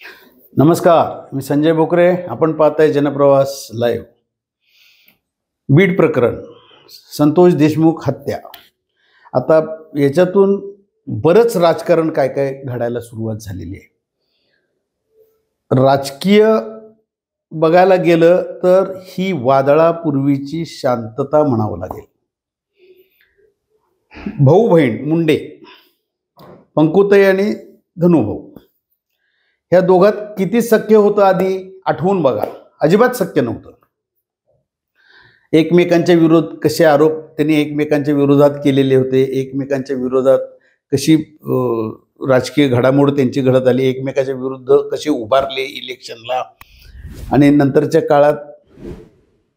नमस्कार, मी संजय बोकरे. आपण पाहताय जनप्रवास लाईव्ह. बीड प्रकरण, संतोष देशमुख हत्या. आता याच्यातून बरंच राजकारण काय काय घडायला सुरुवात झालेली आहे. राजकीय बघायला गेलं तर ही वादळापूर्वीची शांतता म्हणावं लागेल. भाऊ बहीण मुंडे, पंकुताई आणि धनुभाऊ, ह्या दोघात किती सख्य होतं आधी आठवून बघा. अजिबात सख्य नव्हतं. एकमेकांच्या विरोध कसे आरोप त्यांनी एकमेकांच्या विरोधात केलेले होते. एकमेकांच्या विरोधात कशी राजकीय घडामोड त्यांची घडत आली. एकमेकांच्या विरुद्ध कसे उभारले इलेक्शनला. आणि नंतरच्या काळात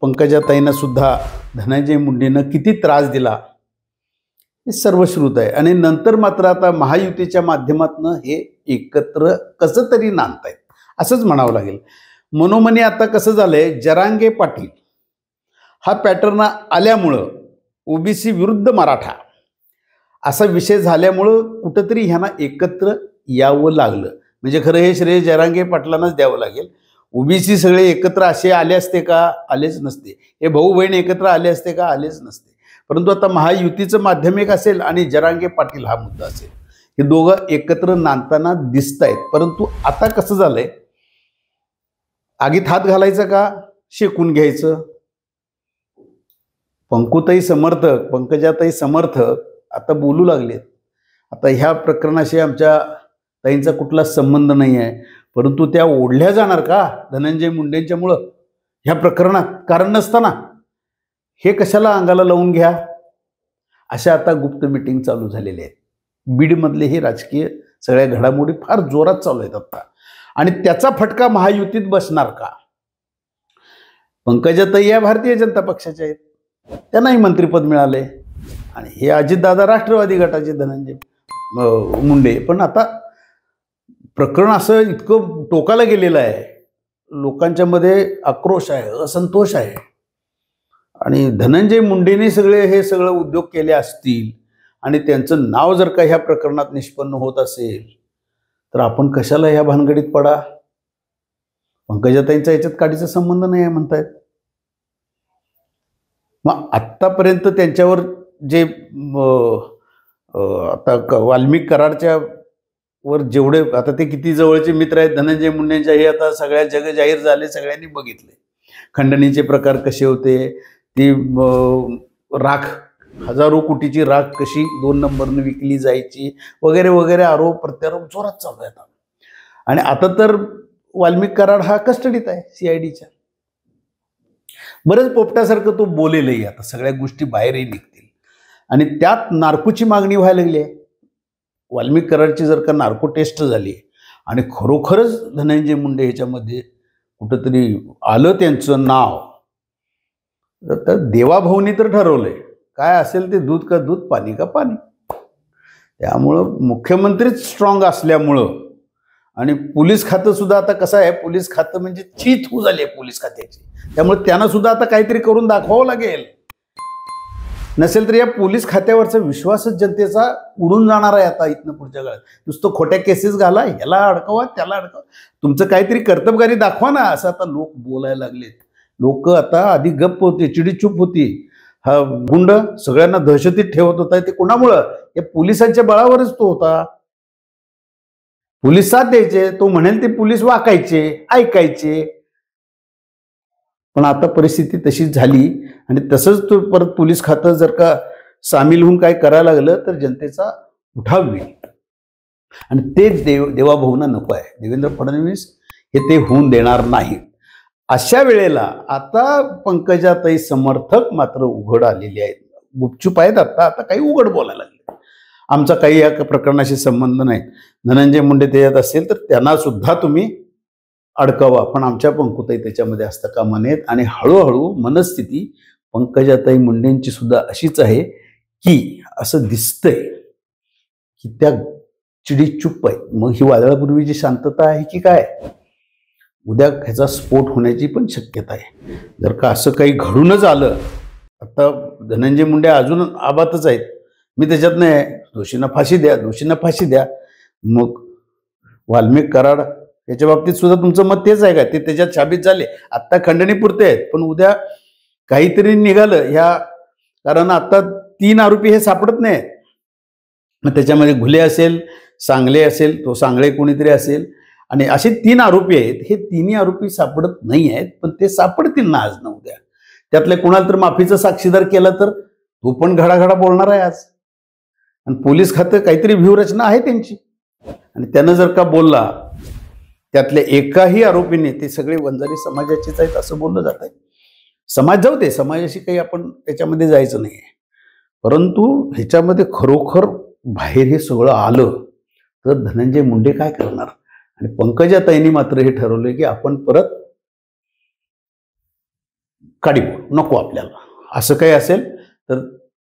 पंकजाताईंना सुद्धा धनंजय मुंडेनं किती त्रास दिला हे सर्वश्रुत आहे. आणि नंतर मात्र आता महायुतीच्या माध्यमातून हे एकत्र कसं तरी नांदतायत असंच म्हणावं लागेल. मनोमनी आता कसं झालंय, जरांगे पाटील हा पॅटर्न आल्यामुळं ओबीसी विरुद्ध मराठा असा विषय झाल्यामुळं कुठंतरी ह्यांना एकत्र यावं लागलं. म्हणजे खरं हे श्रेय जरांगे पाटलांनाच द्यावं लागेल. ओबीसी सगळे एकत्र असे आले असते का? आलेच नसते. हे भाऊ बहीण एकत्र आले असते का? आलेच नसते. परंतु आता महायुतीचं माध्यम एक असेल आणि जरांगे पाटील हा मुद्दा असेल. हे दोघं एकत्र नांदताना दिसत आहेत. परंतु आता कसं झालंय, आगीत हात घालायचं का शेकून घ्यायचं? पंकुताई समर्थक, पंकजाताई समर्थक आता बोलू लागलेत. आता ह्या प्रकरणाशी आमच्या ताईंचा कुठलाच संबंध नाही आहे, परंतु त्या ओढल्या जाणार का धनंजय मुंडेंच्यामुळं ह्या प्रकरणात? कारण नसताना हे कशाला अंगाला लावून घ्या, अशा आता गुप्त मीटिंग चालू झालेले आहेत. बीडमधले हे राजकीय सगळ्या घडामोडी फार जोरात चालू आहेत आता. आणि त्याचा फटका महायुतीत बसणार का? पंकजाताई या भारतीय जनता पक्षाच्या आहेत, त्यांनाही मंत्रिपद मिळाले. आणि हे अजितदादा राष्ट्रवादी गटाचे धनंजय मुंडे. पण आता प्रकरण असं इतकं टोकाला गेलेलं आहे, लोकांच्या मध्ये आक्रोश आहे, असंतोष आहे. आणि धनंजय मुंडेने हे सगळं उद्योग केले असतील आणि त्यांचं नाव जर का ह्या प्रकरणात निष्पन्न होत असेल तर आपण कशाला ह्या भानगडीत पडा? पंकजाताईंचा याच्यात काडीचा संबंध नाही आहे म्हणतायत. मग आत्तापर्यंत त्यांच्यावर जे आता वाल्मिक कराडच्या वर जेवढे आता ते किती जवळचे मित्र आहेत धनंजय मुंडेंच्या, हे आता सगळ्या जग जाहीर झाले, सगळ्यांनी बघितले. खंडणीचे प्रकार कसे होते, ती राख, हजारो कोटीची राख कशी 2 नंबरनं विकली जायची वगैरे वगैरे आरोप प्रत्यारोप जोरात चालू आहेत. आणि आता तर वाल्मिक कराड हा कस्टडीत आहे CIDच्या. बरंच पोपट्यासारखं तो बोलेलही. आता सगळ्या गोष्टी बाहेरही निघतील. आणि त्यात नार्कोची मागणी व्हायला लागली आहे. वाल्मिक कराडची जर का नार्को टेस्ट झाली आणि खरोखरच धनंजय मुंडे ह्याच्यामध्ये कुठंतरी आलं त्यांचं नाव, तर देवाभाऊनी तर ठरवलंय काय असेल ते, दूध का दूध, पाणी का पाणी. त्यामुळं मुख्यमंत्रीच स्ट्रॉंग असल्यामुळं, आणि पोलीस खातं सुद्धा आता कसं आहे, पोलीस खातं म्हणजे चीथू झाली आहे पोलीस खात्याची. त्यामुळे त्यांना सुद्धा आता काहीतरी करून दाखवावं लागेल. नसेल तर या पोलीस खात्यावरचा विश्वासच जनतेचा उडून जाणार आहे आता इथनं पुढच्या काळात. नुसतं खोट्या केसेस घाला, ह्याला अडकवा त्याला अडकवा, तुमचं काहीतरी कर्तबगारी दाखवा ना, असं आता लोक बोलायला लागलेत. लोक आता आधी गप्प होते, चिडीचूप होती. हा गुंड सगळ्यांना दहशतीत ठेवत होता. ते कोणामुळं? या पोलिसांच्या बळावरच तो होता. पोलीस साथ द्यायचे, तो म्हणेल ते पोलीस वाकायचे, ऐकायचे. पण आता परिस्थिती तशीच झाली. आणि तसंच तो परत पोलीस खातं जर का सामील होऊन काय करायला लागलं तर जनतेचा उठाव होईल. आणि ते देवाभाऊंना नको आहे. देवेंद्र फडणवीस हे ते होऊन देणार नाहीत. अशा वेळेला आता पंकजाताई समर्थक मात्र उघड आलेले आहेत, गुपचूप आहेत. आता काही उघड बोलायला लागले. आमचा काही या प्रकरणाशी संबंध नाही, धनंजय मुंडे त्याच्यात असेल तर त्यांना सुद्धा तुम्ही अडकवा, पण आमच्या पंकुताई त्याच्यामध्ये असता कामा नयेत. आणि हळूहळू मनस्थिती पंकजाताई मुंडेंची सुद्धा अशीच आहे की असं दिसतंय की त्या चिडीचूप आहे. मग ही वादळापूर्वीची शांतता आहे की काय? उद्या ह्याचा स्फोट होण्याची पण शक्यता आहे. जर का असं काही घडूनच आलं, आता धनंजय मुंडे अजून आबातच आहेत. मी त्याच्यात नाही, दोषींना फाशी द्या, दोषींना फाशी द्या. मग वाल्मिक कराड याच्या बाबतीत सुद्धा तुमचं मत तेच आहे का? ते त्याच्यात साबित झाले, आत्ता खंडणी पुरते आहेत, पण उद्या काहीतरी निघालं ह्या, कारण आता 3 आरोपी हे सापडत नाहीत. मग त्याच्यामध्ये घुले असेल, सांगले असेल, तो सांगळे कोणीतरी असेल, आणि असे 3 आरोपी आहेत. हे 3ही आरोपी सापडत नाही आहेत, पण ते सापडतील ना आज ना उद्या. त्यातल्या कुणाला तर माफीचा साक्षीदार केला तर तो पण घडाघडा बोलणार आहे आज. आणि पोलीस खातं काहीतरी व्यूहरचना आहे त्यांची, आणि त्यानं जर का बोलला, त्यातल्या एकाही आरोपीने ते सगळे वंजारी समाजाचेच आहेत असं बोललं जात आहे. समाज जाऊ दे, समाजाशी काही आपण त्याच्यामध्ये जायचं नाही, परंतु ह्याच्यामध्ये खरोखर बाहेर हे सगळं आलं तर धनंजय मुंडे काय करणार? आणि पंकजाताईंनी मात्र हे ठरवलं की आपण परत काडीमोड नको आपल्याला. असं काही असेल तर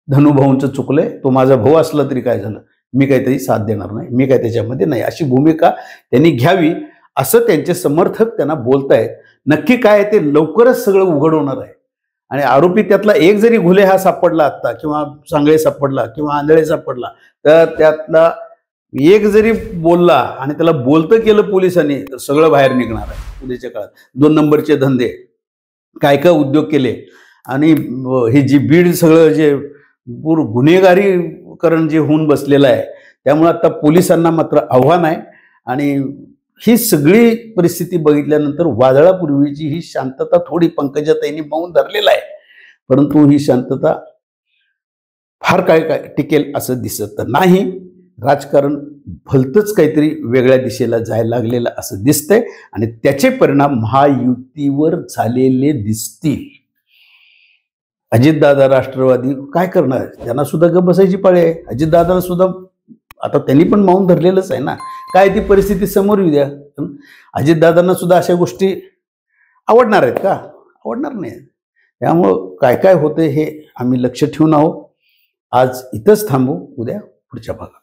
धनुभाऊंचं चुकलंय, तो माझा भाऊ असला तरी काय झालं, मी काहीतरी साथ देणार नाही, मी काय त्याच्यामध्ये नाही, अशी भूमिका त्यांनी घ्यावी असं त्यांचे समर्थक त्यांना बोलतायत. नक्की काय ते लवकरच सगळं उघड होणार आहे. आणि आरोपी त्यातला एक जरी घुले हा सापडला आत्ता, किंवा सांगळे सापडला, किंवा आंधळे सापडला, तर त्यातला एक जरी बोलला आणि त्याला बोलतं केलं पोलिसांनी, तर सगळं बाहेर निघणार आहे उद्याच्या काळात. 2 नंबरचे धंदे, काय काय उद्योग केले, आणि हे जी बीड सगळं जे पूर गुन्हेगारीकरण जे होऊन बसलेलं आहे, त्यामुळे आता पोलिसांना मात्र आव्हान आहे. आणि ही सगळी परिस्थिती बघितल्यानंतर वादळापूर्वीची ही शांतता थोडी पंकजाताईंनी मौन धरलेला आहे, परंतु ही शांतता फार काय टिकेल असं दिसत नाही. राजकारण भलतंच काहीतरी वेगळ्या दिशेला जायला लागलेलं असं दिसतंय, आणि त्याचे परिणाम महायुतीवर झालेले दिसतील. अजितदादा राष्ट्रवादी काय करणार? त्यांना सुद्धा गप बसायची पाळी आहे. अजितदादांना सुद्धा आता त्यांनी पण मौन धरलेलंच आहे ना. काय ती परिस्थिती समोर येऊ द्या. अजितदादांना सुद्धा अशा गोष्टी आवडणार आहेत का? आवडणार नाही. त्यामुळं काय काय होतं हे आम्ही लक्ष ठेवून आहोत. आज इथंच थांबू, उद्या पुढच्या भागात.